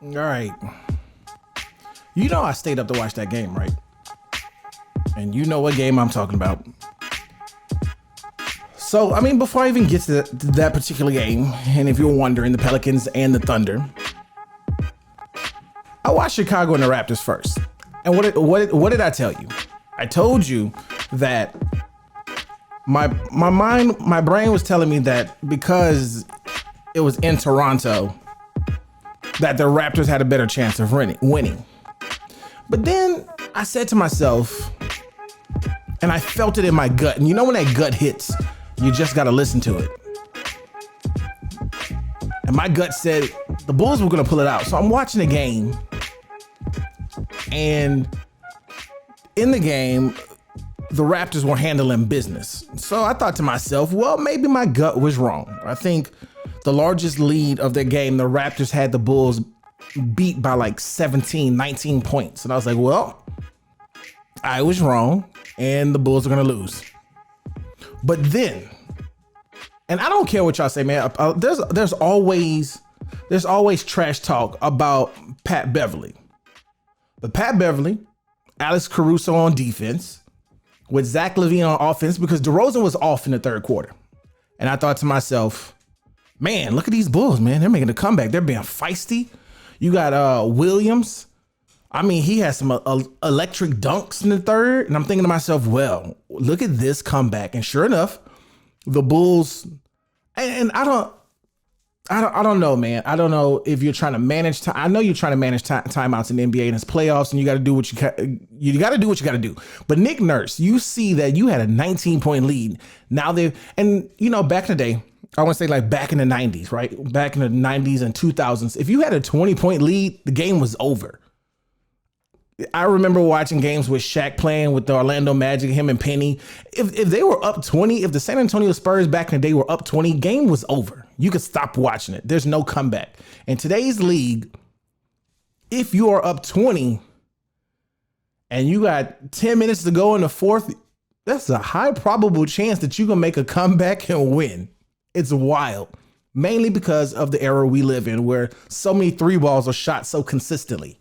All right. You know I stayed up to watch that game, right? And you know what game I'm talking about. So, I mean, before I even get to that particular game, and if you're wondering, the Pelicans and the Thunder, I watched Chicago and the Raptors first. And what did I tell you? I told you that my brain was telling me that because it was in Toronto, that the Raptors had a better chance of winning. But then I said to myself, and I felt it in my gut, and you know when that gut hits, you just got to listen to it. And my gut said the Bulls were going to pull it out. So I'm watching the game, and in the game, the Raptors were handling business. So I thought to myself, well, maybe my gut was wrong. I think the largest lead of the game, the Raptors had the Bulls beat by like 17, 19 points. And I was like, well, I was wrong, and the Bulls are going to lose. But then, and I don't care what y'all say, man. There's always trash talk about Pat Beverly. But Pat Beverly, Alex Caruso on defense, with Zach LaVine on offense, because DeRozan was off in the third quarter. And I thought to myself, man, look at these Bulls, man. They're making a comeback. They're being feisty. You got Williams. I mean, he has some electric dunks in the third. And I'm thinking to myself, well, look at this comeback. And sure enough, the Bulls, and I don't know, man. I don't know if you're trying to manage time. I know you're trying to manage timeouts in the NBA and it's playoffs, and you got to do what you got to do what you got to do. But Nick Nurse, you see that you had a 19-point lead. Now and you know, back in the day, I want to say like back in the 90s, right? Back in the 90s and 2000s, if you had a 20-point lead, the game was over. I remember watching games with Shaq playing with the Orlando Magic, him and Penny. If they were up 20, if the San Antonio Spurs back in the day were up 20, game was over. You could stop watching it. There's no comeback. In today's league, if you are up 20 and you got 10 minutes to go in the fourth, that's a high probable chance that you're going to make a comeback and win. It's wild. Mainly because of the era we live in, where so many three balls are shot so consistently.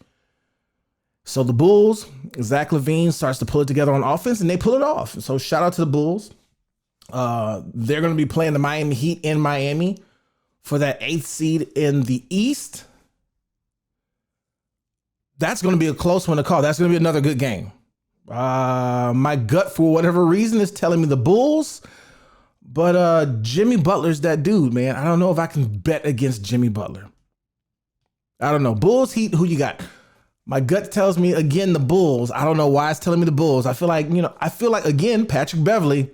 So the Bulls, Zach LaVine starts to pull it together on offense, and they pull it off. So shout out to the Bulls. They're going to be playing the Miami Heat in Miami for that 8th seed in the East. That's going to be a close one to call. That's going to be another good game. My gut, for whatever reason, is telling me the Bulls. But Jimmy Butler's that dude, man. I don't know if I can bet against Jimmy Butler. I don't know. Bulls, Heat, who you got? My gut tells me, again, the Bulls. I don't know why it's telling me the Bulls. I feel like, again, Patrick Beverly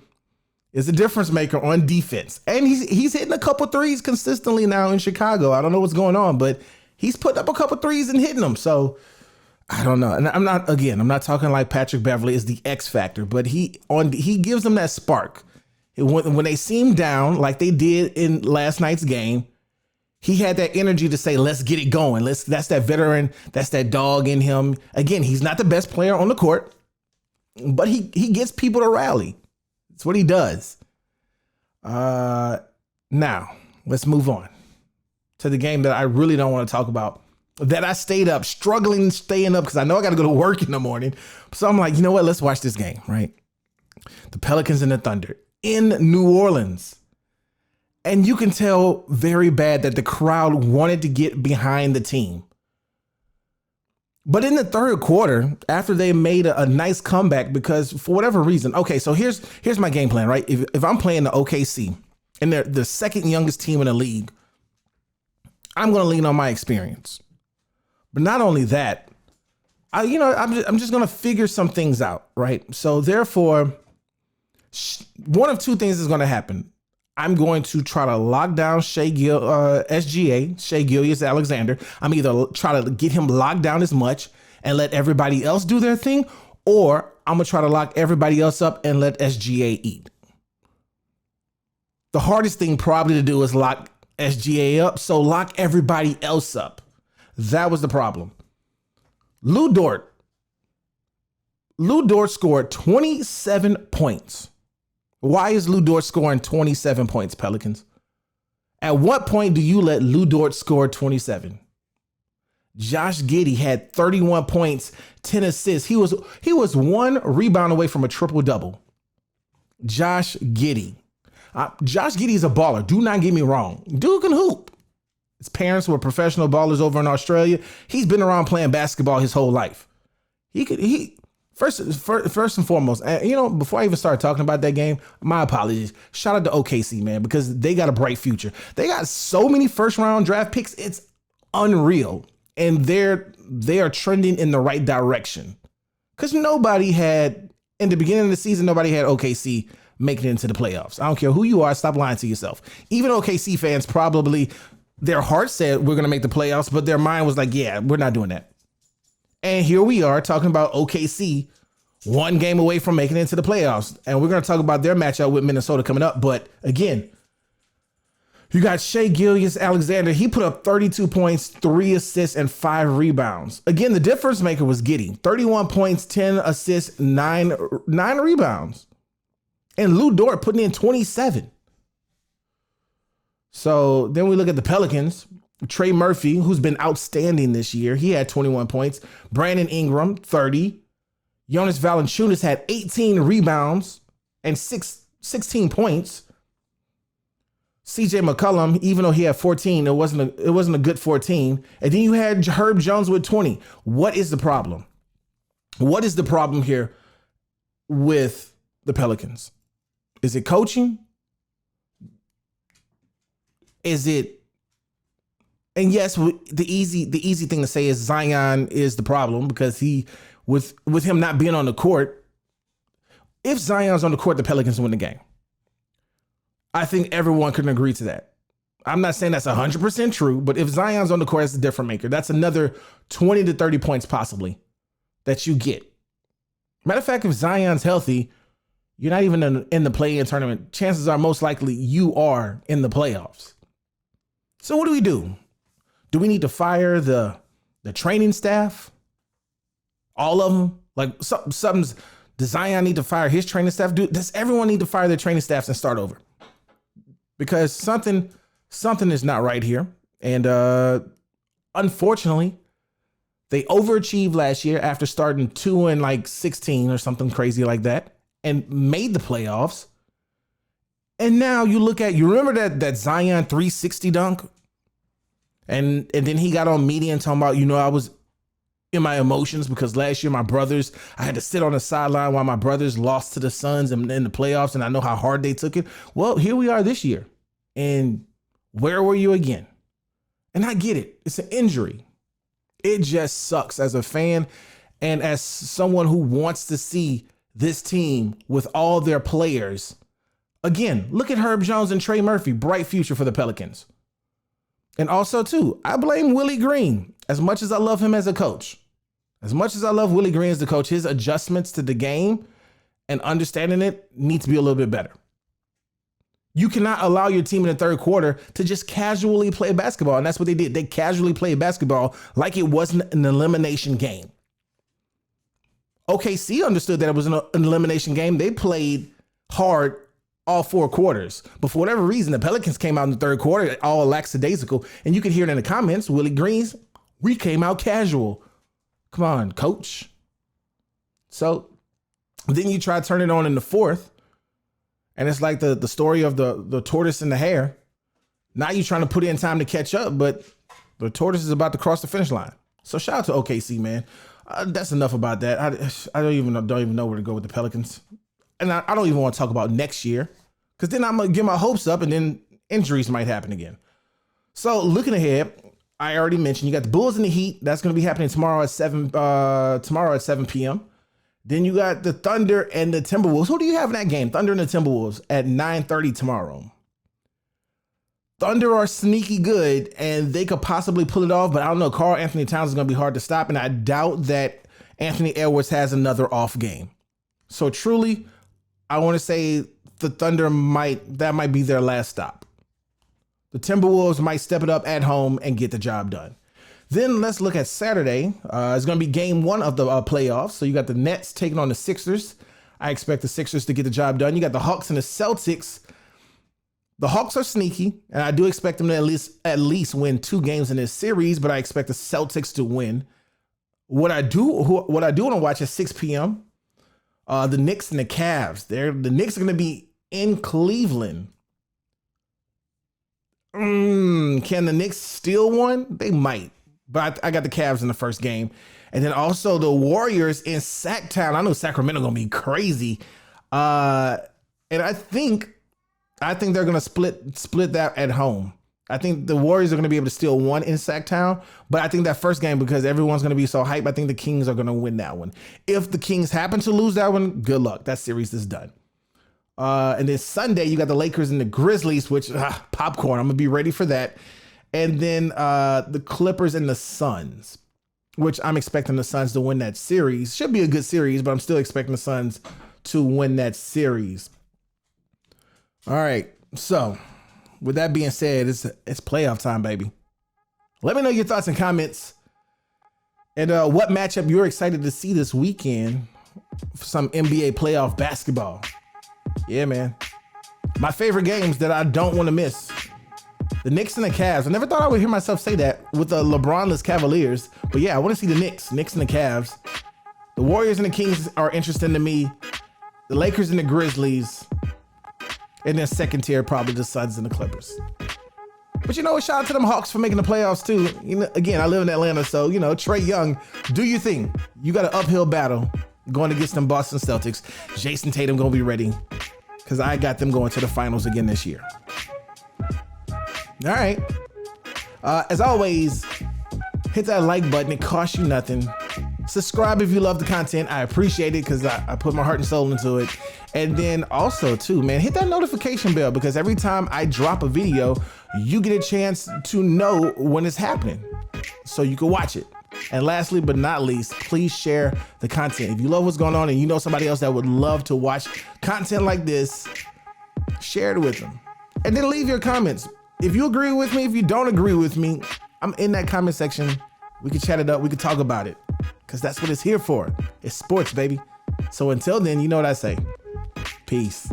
is a difference maker on defense. And he's hitting a couple threes consistently now in Chicago. I don't know what's going on, but he's putting up a couple threes and hitting them. So I don't know. And I'm not talking like Patrick Beverly is the X factor, but he gives them that spark. When they seem down, like they did in last night's game, he had that energy to say, let's get it going. That's that veteran. That's that dog in him. Again, he's not the best player on the court, but he gets people to rally. That's what he does. Now, let's move on to the game that I really don't want to talk about, that I stayed up, staying up because I know I got to go to work in the morning. So I'm like, you know what? Let's watch this game, right? The Pelicans and the Thunder in New Orleans. And you can tell very bad that the crowd wanted to get behind the team. But in the third quarter, after they made a nice comeback, because for whatever reason, okay, so here's my game plan, right? If I'm playing the OKC and they're the second youngest team in the league, I'm going to lean on my experience. But not only that, I'm just going to figure some things out, right? So therefore, one of two things is going to happen. I'm going to try to lock down SGA, Shai Gilgeous-Alexander. I'm either try to get him locked down as much and let everybody else do their thing, or I'm going to try to lock everybody else up and let SGA eat. The hardest thing probably to do is lock SGA up, so lock everybody else up. That was the problem. Lu Dort scored 27 points. Why is Lu Dort scoring 27 points, Pelicans? At what point do you let Lu Dort score 27? Josh Giddey had 31 points, 10 assists. He was one rebound away from a triple-double. Josh Giddey. Josh Giddey is a baller. Do not get me wrong. Dude can hoop. His parents were professional ballers over in Australia. He's been around playing basketball his whole life. First and foremost, before I even start talking about that game, my apologies. Shout out to OKC, man, because they got a bright future. They got so many first-round draft picks. It's unreal. And they are trending in the right direction. Because in the beginning of the season, nobody had OKC making it into the playoffs. I don't care who you are, stop lying to yourself. Even OKC fans probably, their heart said we're going to make the playoffs, but their mind was like, yeah, we're not doing that. And here we are talking about OKC, one game away from making it into the playoffs. And we're going to talk about their matchup with Minnesota coming up. But again, you got Shai Gilgeous-Alexander. He put up 32 points, 3 assists, and 5 rebounds. Again, the difference maker was Giddey. 31 points, 10 assists, 9 rebounds. And Lou Dort putting in 27. So then we look at the Pelicans. Trey Murphy, who's been outstanding this year, he had 21 points. Brandon Ingram, 30. Jonas Valanciunas had 18 rebounds and 16 points. CJ McCollum, even though he had 14, it wasn't a good 14. And then you had Herb Jones with 20. What is the problem? What is the problem here with the Pelicans? Is it coaching? Is it? And yes, the easy thing to say is Zion is the problem because with him not being on the court, if Zion's on the court, the Pelicans win the game. I think everyone can agree to that. I'm not saying that's 100% true, but if Zion's on the court, it's a different maker. That's another 20 to 30 points possibly that you get. Matter of fact, if Zion's healthy, you're not even in the play-in tournament. Chances are most likely you are in the playoffs. So what do we do? Do we need to fire the training staff? All of them? Like does Zion need to fire his training staff? Does everyone need to fire their training staffs and start over? Because something is not right here. And unfortunately, they overachieved last year after starting 2-16 or something crazy like that and made the playoffs. And now you remember that Zion 360 dunk? And then he got on media and talking about, I was in my emotions because last year I had to sit on the sideline while my brothers lost to the Suns in the playoffs, and I know how hard they took it. Well, here we are this year, and where were you again? And I get it. It's an injury. It just sucks as a fan and as someone who wants to see this team with all their players. Again, look at Herb Jones and Trey Murphy. Bright future for the Pelicans. And also, too, I blame Willie Green. As much as I love him as a coach, as much as I love Willie Green as the coach, his adjustments to the game and understanding it need to be a little bit better. You cannot allow your team in the third quarter to just casually play basketball. And that's what they did. They casually played basketball like it wasn't an elimination game. OKC understood that it was an elimination game. They played hard all 4 quarters. But for whatever reason, the Pelicans came out in the third quarter all lackadaisical. And you could hear it in the comments, Willie Green's, we came out casual. Come on, coach. So then you try to turn it on in the fourth. And it's like the story of the tortoise and the hare. Now you're trying to put in time to catch up, but the tortoise is about to cross the finish line. So shout out to OKC, man. That's enough about that. I don't even know where to go with the Pelicans. And I don't even want to talk about next year because then I'm going to get my hopes up and then injuries might happen again. So looking ahead, I already mentioned you got the Bulls and the Heat. That's going to be happening tomorrow at 7 p.m. Then you got the Thunder and the Timberwolves. Who do you have in that game? Thunder and the Timberwolves at 9:30 tomorrow. Thunder are sneaky good, and they could possibly pull it off, but I don't know. Karl Anthony Towns is going to be hard to stop, and I doubt that Anthony Edwards has another off game. So truly, I want to say the Thunder might be their last stop. The Timberwolves might step it up at home and get the job done. Then let's look at Saturday. It's going to be game 1 of the playoffs. So you got the Nets taking on the Sixers. I expect the Sixers to get the job done. You got the Hawks and the Celtics The Hawks are sneaky, and I do expect them to at least win 2 games in this series, but I expect the Celtics to win. What I do want to watch at 6 p.m., the Knicks and the Cavs. The Knicks are going to be in Cleveland. Can the Knicks steal one? They might, but I got the Cavs in the first game. And then also the Warriors in Sacktown. I know Sacramento going to be crazy. And I think they're going to split that at home. I think the Warriors are going to be able to steal one in Sacktown, but I think that first game, because everyone's going to be so hyped, I think the Kings are going to win that one. If the Kings happen to lose that one, good luck. That series is done. And then Sunday, you got the Lakers and the Grizzlies, which popcorn. I'm going to be ready for that. And then the Clippers and the Suns, which I'm expecting the Suns to win that series. Should be a good series, but I'm still expecting the Suns to win that series. All right, so with that being said, it's playoff time, baby. Let me know your thoughts and comments, and what matchup you're excited to see this weekend for some NBA playoff basketball. Yeah, man. My favorite games that I don't want to miss. The Knicks and the Cavs. I never thought I would hear myself say that with the LeBron-less Cavaliers, but yeah, I want to see the Knicks and the Cavs. The Warriors and the Kings are interesting to me. The Lakers and the Grizzlies. And then second tier, probably the Suns and the Clippers. But you know what? Shout out to them Hawks for making the playoffs too. You know, again, I live in Atlanta, so you know, Trae Young, do your thing. You got an uphill battle going against them Boston Celtics. Jason Tatum gonna be ready, because I got them going to the finals again this year. All right. As always, hit that like button. It costs you nothing. Subscribe if you love the content. I appreciate it, because I put my heart and soul into it. And then also too, man, hit that notification bell, because every time I drop a video, you get a chance to know when it's happening so you can watch it. And lastly, but not least, please share the content. If you love what's going on and you know somebody else that would love to watch content like this, share it with them. And then leave your comments. If you agree with me, if you don't agree with me, I'm in that comment section. We can chat it up. We can talk about it, because that's what it's here for. It's sports, baby. So until then, you know what I say. Peace.